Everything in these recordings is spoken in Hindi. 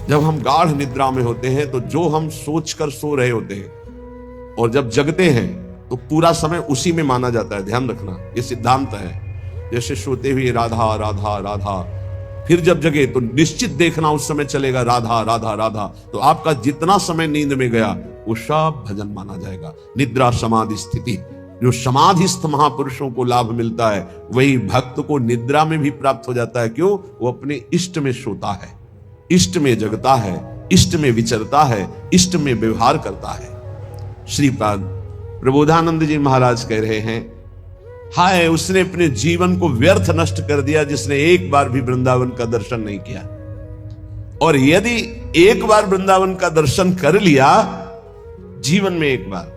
जब हम गाढ़ निद्रा में होते हैं तो जो हम सोचकर सो रहे होते हैं और जब जगते हैं तो पूरा समय उसी में माना जाता है। ध्यान रखना, ये सिद्धांत है। जैसे सोते हुए राधा राधा राधा, फिर जब जगे तो निश्चित देखना उस समय चलेगा राधा राधा राधा। तो आपका जितना समय नींद में गया वो सब भजन माना जाएगा। निद्रा समाधि स्थिति, जो समाधिस्थ महापुरुषों को लाभ मिलता है वही भक्त को निद्रा में भी प्राप्त हो जाता है। क्यों? वो अपने इष्ट में सोता है, इष्ट में जगता है, इष्ट में विचरता है, इष्ट में व्यवहार करता है। श्रीपाद प्रबोधानंद जी महाराज कह रहे हैं, हाय उसने अपने जीवन को व्यर्थ नष्ट कर दिया जिसने एक बार भी वृंदावन का दर्शन नहीं किया। और यदि एक बार वृंदावन का दर्शन कर लिया जीवन में एक बार,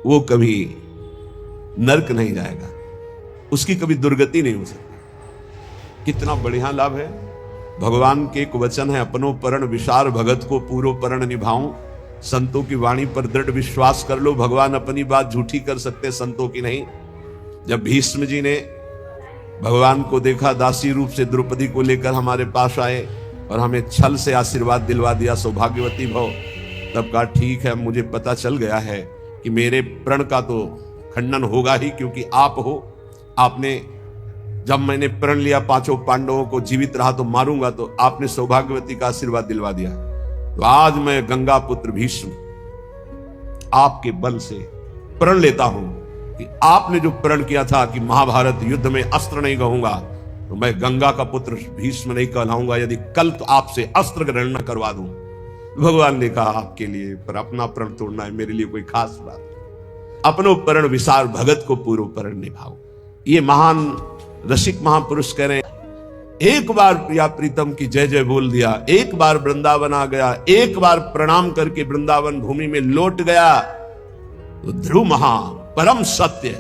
वो कभी नरक नहीं जाएगा, उसकी कभी दुर्गति नहीं हो सकती। कितना बढ़िया लाभ है। भगवान के एक वचन है, अपनो परण विशार भगत को पूरो परण निभाऊं। संतों की वाणी पर दृढ़ विश्वास कर लो, भगवान अपनी बात झूठी कर सकते, संतों की नहीं। जब भीष्म जी ने भगवान को देखा, दासी रूप से द्रौपदी को लेकर हमारे पास आए और हमें छल से आशीर्वाद दिलवा दिया, सौभाग्यवती भव, तब कहा ठीक है, मुझे पता चल गया है कि मेरे प्रण का तो खंडन होगा ही, क्योंकि आप हो। आपने जब मैंने प्रण लिया पांचों पांडवों को जीवित रहा तो मारूंगा, तो आपने सौभाग्यवती का आशीर्वाद दिलवा दिया। तो आज मैं गंगा पुत्र भीष्म आपके बल से प्रण लेता हूं कि आपने जो प्रण किया था कि महाभारत युद्ध में अस्त्र नहीं कहूंगा, तो मैं गंगा का पुत्र भीष्म नहीं कहलाऊंगा यदि कल तो आपसे अस्त्र ग्रहण न करवा दूं। भगवान ने कहा आपके लिए, पर अपना प्रण तोड़ना है मेरे लिए कोई खास बात नहीं। अपनो प्रण विसार भगत को पूर्व प्रण निभाओ। ये महान रसिक महापुरुष कह रहे हैं, एक बार प्रिया प्रीतम की जय जय बोल दिया, एक बार वृंदावन आ गया, एक बार प्रणाम करके वृंदावन भूमि में लौट गया, तो ध्रुव महा परम सत्य,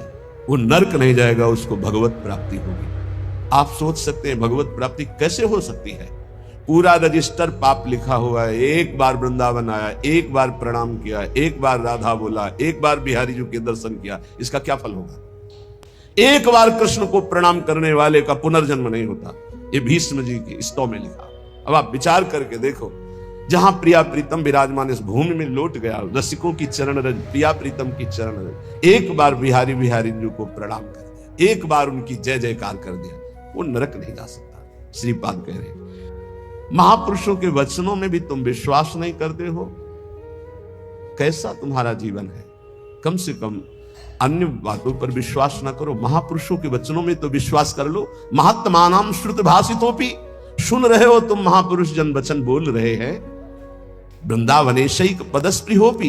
वो नरक नहीं जाएगा, उसको भगवत प्राप्ति होगी। आप सोच सकते हैं भगवत प्राप्ति कैसे हो सकती है? पूरा रजिस्टर पाप लिखा हुआ है। एक बार वृंदावन आया, एक बार प्रणाम किया, एक बार राधा बोला, एक बार बिहारी जी के दर्शन किया, इसका क्या फल होगा? एक बार कृष्ण को प्रणाम करने वाले का पुनर्जन्म नहीं होता। ये भीष्म जी की स्तव में लिखा। अब आप विचार करके देखो, जहां प्रिया प्रीतम विराजमान इस भूमि में लौट गया, रसिकों की चरण रज, प्रिया प्रीतम की चरण रज, एक बार बिहारी बिहारी जी को प्रणाम कर दिया, एक बार उनकी जय जयकार कर दिया, वो नरक नहीं जा सकता। श्रीपाद कह रहे हैं, महापुरुषों के वचनों में भी तुम विश्वास नहीं करते हो, कैसा तुम्हारा जीवन है? कम से कम अन्य बातों पर विश्वास न करो, महापुरुषों के वचनों में तो विश्वास कर लो। महात्मानाम श्रुत भाषितोपि, सुन रहे हो तुम महापुरुष जन वचन बोल रहे हैं। वृंदावनेशैक पदस्पृहोपि,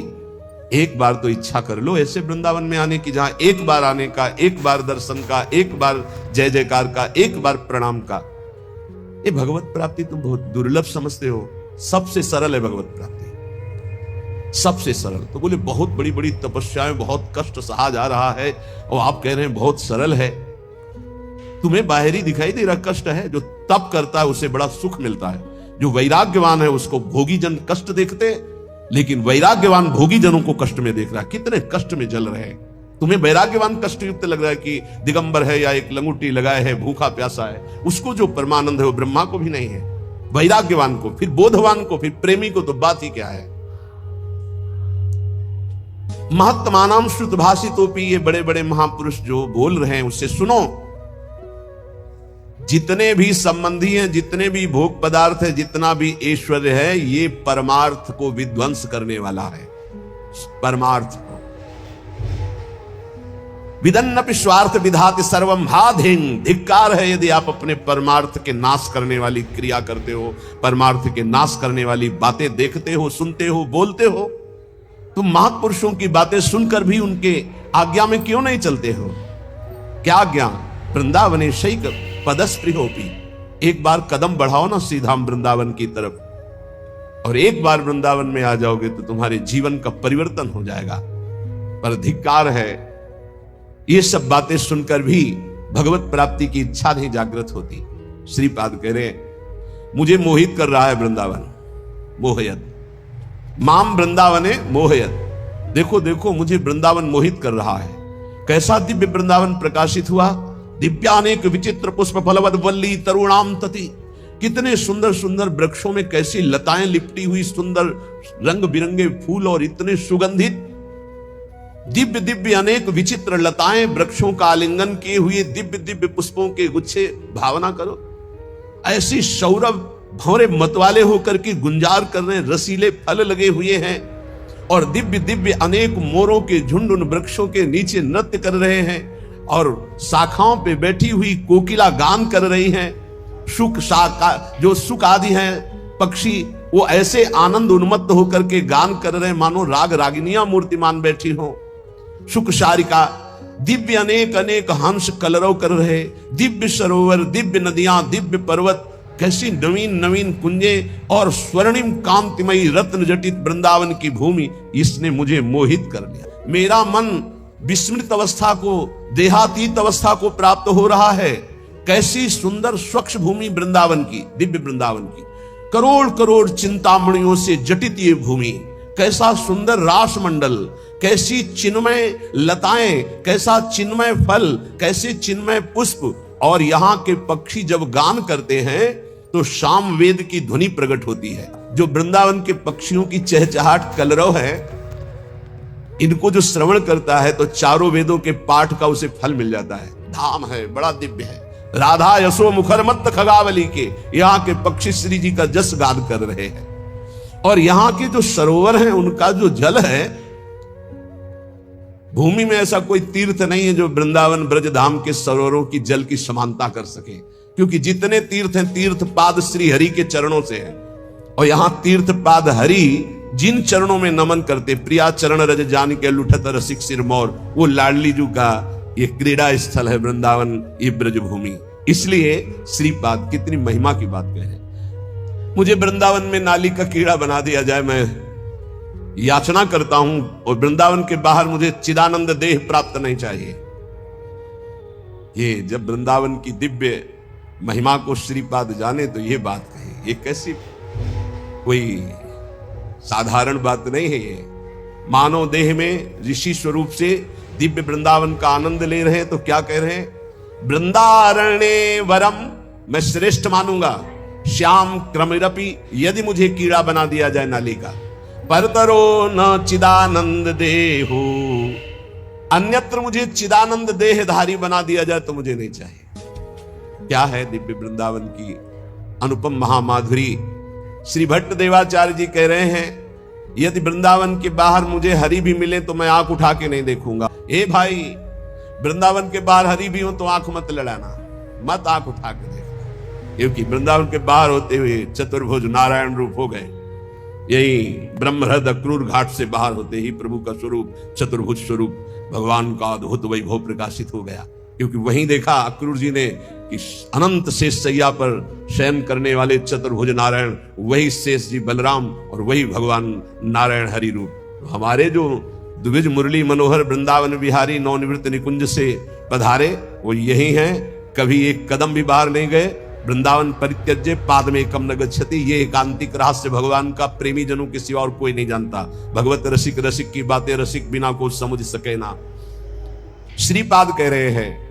एक बार तो इच्छा कर लो ऐसे वृंदावन में आने की, जहां एक बार आने का, एक बार दर्शन का, एक बार जय जयकार का, एक बार प्रणाम का। ये भगवत प्राप्ति तुम बहुत दुर्लभ समझते हो। सबसे सरल है भगवत प्राप्ति, सबसे सरल। तो बोले बहुत बड़ी बड़ी तपस्याएं, बहुत कष्ट सहा जा रहा है, और आप कह रहे हैं बहुत सरल है। तुम्हें बाहरी दिखाई दे रहा कष्ट है, जो तप करता है उसे बड़ा सुख मिलता है। जो वैराग्यवान है उसको भोगी जन कष्ट देखते, लेकिन वैराग्यवान भोगी जनों को कष्ट में देख रहा है, कितने कष्ट में जल रहे हैं। तुम्हें वैराग्यवान कष्ट युक्त लग रहा है कि दिगंबर है या एक लंगूटी लगाए है, भूखा प्यासा है, उसको जो परमानंद है वो ब्रह्मा को भी नहीं है। वैराग्यवान को, फिर बोधवान को, फिर प्रेमी को तो बात ही क्या है। महात्मानाम श्रुत भाषितोपि, ये बड़े बड़े महापुरुष जो बोल रहे हैं उससे सुनो। जितने भी संबंधी हैं, जितने भी भोग पदार्थ है, जितना भी ऐश्वर्य है, ये परमार्थ को विध्वंस करने वाला है। परमार्थ को विदन्नपि स्वार्थ विधाति सर्वम हाधिंग, धिक्कार है यदि आप अपने परमार्थ के नाश करने वाली क्रिया करते हो, परमार्थ के नाश करने वाली बातें देखते हो, सुनते हो, बोलते हो। तुम महापुरुषों की बातें सुनकर भी उनके आज्ञा में क्यों नहीं चलते हो? क्या आज्ञा? वृंदावने शैक पदस्पृहोपि, एक बार कदम बढ़ाओ ना सीधा वृंदावन की तरफ, और एक बार वृंदावन में आ जाओगे तो तुम्हारे जीवन का परिवर्तन हो जाएगा। पर धिक्कार है, ये सब बातें सुनकर भी भगवत प्राप्ति की इच्छा नहीं जागृत होती। श्रीपाद कह रहे, मुझे मोहित कर रहा है वृंदावन, मोहयत माम वृंदावने मोहयत। देखो देखो, मुझे वृंदावन मोहित कर रहा है। कैसा दिव्य वृंदावन प्रकाशित हुआ, दिव्यानेक विचित्र पुष्प फलवद वल्ली तरुणाम तति, कितने सुंदर सुंदर वृक्षों में कैसी लताएं लिपटी हुई, सुंदर रंग बिरंगे फूल और इतने सुगंधित दिव्य दिव्य अनेक विचित्र लताएं, वृक्षों का आलिंगन किए हुए दिव्य दिव्य पुष्पों के गुच्छे। भावना करो, ऐसी सौरभ भंवरे मतवाले होकर के गुंजार कर रहे हैं, रसीले फल लगे हुए हैं और दिव्य दिव्य अनेक मोरों के झुंड उन वृक्षों के नीचे नृत्य कर रहे हैं और शाखाओं पे बैठी हुई कोकिला गान कर रही हैं। शुक शाखा जो सुख आदि हैं पक्षी, वो ऐसे आनंद उन्मत्त होकर के गान कर रहे हैं मानो राग रागिनियां मूर्तिमान बैठी हो। शुक शारिका दिव्य अनेक अनेक हंस कलरव कर रहे, दिव्य सरोवर, दिव्य नदियां, दिव्य पर्वत, कैसी नवीन नवीन कुंजे और स्वर्णिम कांतिमयी रत्न जटित वृंदावन की भूमि, इसने मुझे मोहित कर लिया। मेरा मन विस्मृत अवस्था को, देहातीत अवस्था को प्राप्त हो रहा है। कैसी सुंदर स्वच्छ भूमि वृंदावन की, दिव्य वृंदावन की, करोड़ करोड़ चिंतामणियों से जटित ये भूमि, कैसा सुंदर रास मंडल, कैसी चिन्मय लताएं, कैसा चिन्मय फल, कैसे चिन्मय पुष्प। और यहाँ के पक्षी जब गान करते हैं तो शाम वेद की ध्वनि प्रकट होती है। जो वृंदावन के पक्षियों की चहचहाट कलरव है, इनको जो श्रवण करता है तो चारों वेदों के पाठ का उसे फल मिल जाता है। धाम है, बड़ा दिव्य है। राधा यशो मुखर मत खगावली के यहाँ के पक्षी श्री जी का जस गान कर रहे हैं और यहाँ के जो सरोवर हैं उनका जो जल है, भूमि में ऐसा कोई तीर्थ नहीं है जो वृंदावन ब्रज धाम के सरोवरों की जल की समानता कर सके, क्योंकि जितने तीर्थ हैं तीर्थ पाद श्री हरि के चरणों से हैं और यहाँ तीर्थ पाद हरि जिन चरणों में नमन करते, प्रिया चरण रज जान के लुठत रसिक सिरमौर, वो लाडली जू का ये क्रीड़ा स्थल है वृंदावन, ये ब्रज भूमि। इसलिए श्रीपाद कितनी महिमा की बात कह रहे हैं। मुझे वृंदावन में नाली का कीड़ा बना दिया जाए, मैं याचना करता हूं, और वृंदावन के बाहर मुझे चिदानंद देह प्राप्त नहीं चाहिए। ये जब वृंदावन की दिव्य महिमा को श्रीपाद जाने तो ये बात कही, ये कैसी कोई साधारण बात नहीं है। ये मानव देह में ऋषि स्वरूप से दिव्य वृंदावन का आनंद ले रहे हैं तो क्या कह रहे हैं, वृंदारण्ये वरम, मैं श्रेष्ठ मानूंगा, श्याम क्रमिरपि, यदि मुझे कीड़ा बना दिया जाए नाली का, परतरो न चिदानंद देहो, अन्यत्र मुझे चिदानंद देहधारी बना दिया जाए तो मुझे नहीं चाहिए। क्या है दिव्य वृंदावन की अनुपम महामाधुरी। श्री भट्ट देवाचार्य जी कह रहे हैं, यदि वृंदावन के बाहर मुझे हरि भी मिले तो मैं आंख उठा के नहीं देखूंगा। ए भाई, वृंदावन के बाहर हरि भी हो तो आंख मत लड़ाना, मत आंख उठा के देखना, क्योंकि वृंदावन के बाहर होते हुए चतुर्भुज नारायण रूप हो गए। यही ब्रह्महृद अक्रूर घाट से बाहर होते ही प्रभु का स्वरूप, चतुर्भुज स्वरूप भगवान का अद्भुत वैभव प्रकाशित हो गया। क्योंकि वहीं देखा अक्रूर जी ने कि अनंत शेष सैया पर शयन करने वाले चतुर्भुज नारायण, वही शेष जी बलराम और वही भगवान नारायण हरि रूप। हमारे जो द्विज मुरली मनोहर वृंदावन बिहारी नवनिवृत्त निकुंज से पधारे, वो यही हैं, कभी एक कदम भी बाहर नहीं गए। वृंदावन परित्यज्य पाद में कम न गच्छति, ये एकांतिक रहस्य भगवान का प्रेमी जनों के सिवा और कोई नहीं जानता। भगवत रसिक रसिक की बातें रसिक बिना को समझ सके ना। श्रीपाद कह रहे हैं,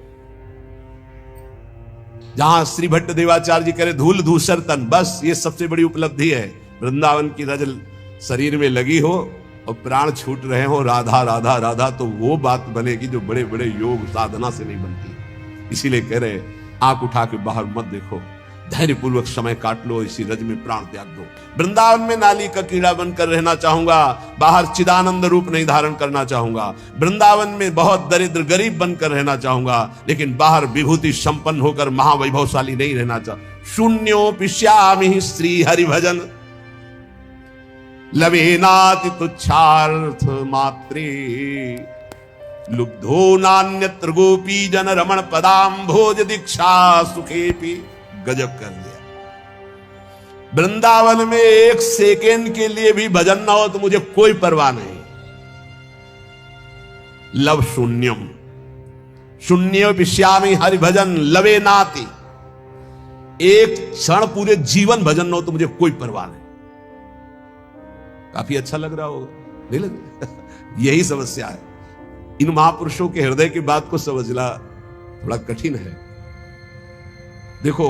जहां श्री भट्ट देवाचार्य जी कह रहे धूल धूसर तन, बस ये सबसे बड़ी उपलब्धि है। वृंदावन की रज शरीर में लगी हो और प्राण छूट रहे हो राधा राधा राधा, तो वो बात बनेगी जो बड़े बड़े योग साधना से नहीं बनती। इसीलिए कह रहे आंख उठा के बाहर मत देखो, धैर्य पूर्वक समय काट लो, इसी रज में प्राण त्याग दो। वृंदावन में नाली का कीड़ा बनकर रहना चाहूंगा, बाहर चिदानंद रूप नहीं धारण करना चाहूंगा। वृंदावन में बहुत दरिद्र गरीब बनकर रहना चाहूंगा, लेकिन बाहर विभूति संपन्न होकर महावैभवशाली नहीं रहना चाहूंगा। शून्योपि श्यामि श्री हरि भजन लवेनाति तुच्छार्थ मात्रे, लुब्धो नान्यत्र गोपी जन रमण पदाम्भोज दीक्षा सुखेपि। गजब कर दिया। वृंदावन में एक सेकेंड के लिए भी भजन ना हो तो मुझे कोई परवाह नहीं। लव शून्यम, शून्य विश्यामी हरि भजन लवे नाति, एक क्षण पूरे जीवन भजन ना हो तो मुझे कोई परवाह नहीं। काफी अच्छा लग रहा होगा, नहीं लग यही समस्या है। इन महापुरुषों के हृदय की बात को समझना थोड़ा कठिन है। देखो,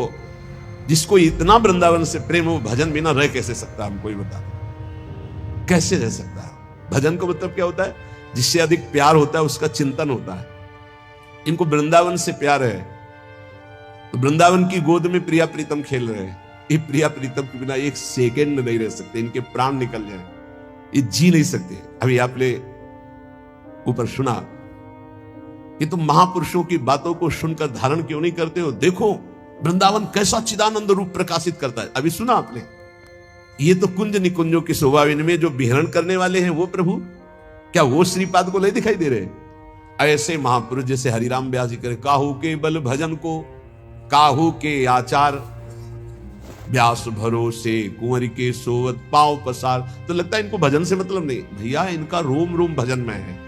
जिसको इतना वृंदावन से प्रेम हो, भजन बिना रह कैसे सकता है? हमको ही बता, कैसे रह सकता है? भजन का मतलब क्या होता है? जिससे अधिक प्यार होता है उसका चिंतन होता है। इनको वृंदावन से प्यार है, तो वृंदावन की गोद में प्रिया प्रीतम खेल रहे हैं। ये प्रिया प्रीतम के बिना एक सेकेंड नहीं रह सकते, इनके प्राण निकल जाए, ये जी नहीं सकते। अभी आपने ऊपर सुना कि तुम महापुरुषों की बातों को सुनकर धारण क्यों नहीं करते हो? देखो वृंदावन कैसा चिदानंद रूप प्रकाशित करता है। अभी सुना आपने? ये तो कुंज निकुंजों की शोभा में जो विहरण करने वाले हैं वो प्रभु, क्या वो श्रीपाद को नहीं दिखाई दे रहे? ऐसे महापुरुष जैसे हरिराम व्यास जी करे, काहू के बल भजन को काहू के आचार, व्यास भरोसे कुंवर के सोवत पांव पसार। तो लगता है इनको भजन से मतलब नहीं। भैया इनका रोम रोम भजन में है।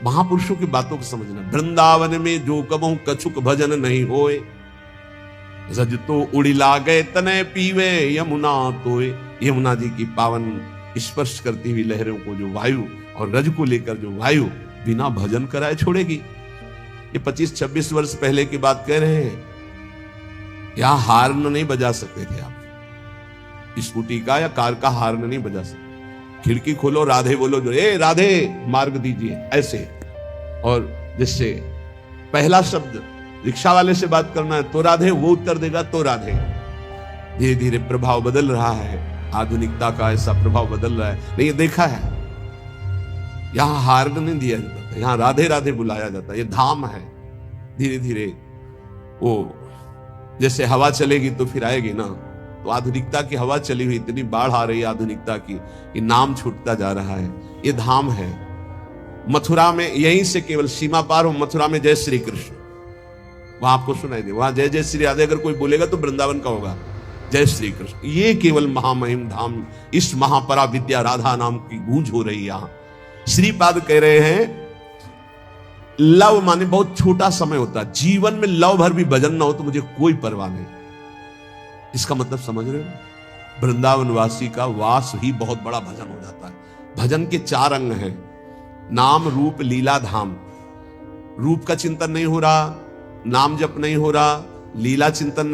महापुरुषों की बातों को समझना। वृंदावन में जो कबहू कछुक भजन नहीं होए, रज तो उड़ी लागे तने पीवे यमुना तोए। यमुना जी की पावन स्पर्श करती हुई लहरों को जो वायु और रज को लेकर जो वायु बिना भजन कराए छोड़ेगी। ये 25-26 वर्ष पहले की बात कह रहे हैं। यहां हार्न नहीं बजा सकते थे आप, स्कूटी का या कार का हार्न नहीं बजा सकते। खिड़की खोलो, राधे बोलो, जो ए राधे मार्ग दीजिए, ऐसे। और जिससे पहला शब्द रिक्शा वाले से बात करना है तो राधे, वो उत्तर देगा तो राधे। धीरे धीरे प्रभाव बदल रहा है, आधुनिकता का ऐसा प्रभाव बदल रहा है। नहीं, ये देखा है, यहां हार्न नहीं दिया जाता था, यहां राधे राधे बुलाया जाता है। ये धाम है। धीरे धीरे वो जैसे हवा चलेगी तो फिर आएगी ना। तो आधुनिकता की हवा चली हुई, इतनी बाढ़ आ रही है आधुनिकता की कि नाम छूटता जा रहा है। ये धाम है। मथुरा में यहीं से केवल सीमा पार हो, मथुरा में जय श्री कृष्ण, वहां आपको सुनाई दे। वहां जय जय श्री राधे अगर कोई बोलेगा तो वृंदावन का होगा, जय श्री कृष्ण। ये केवल महामहिम धाम, इस महापरा विद्या राधा नाम की गूंज हो रही है यहां। श्रीपाद कह रहे हैं लव माने बहुत छोटा समय होता है, जीवन में लव भर भी भजन ना हो तो मुझे कोई परवाह नहीं। इसका मतलब समझ रहे हो? वृंदावन वासी का वास ही बहुत बड़ा भजन हो जाता है। भजन के 4 अंग हैं, नाम रूप लीला धाम। रूप का चिंतन नहीं हो रहा, नाम जप नहीं हो रहा, लीला चिंतन नहीं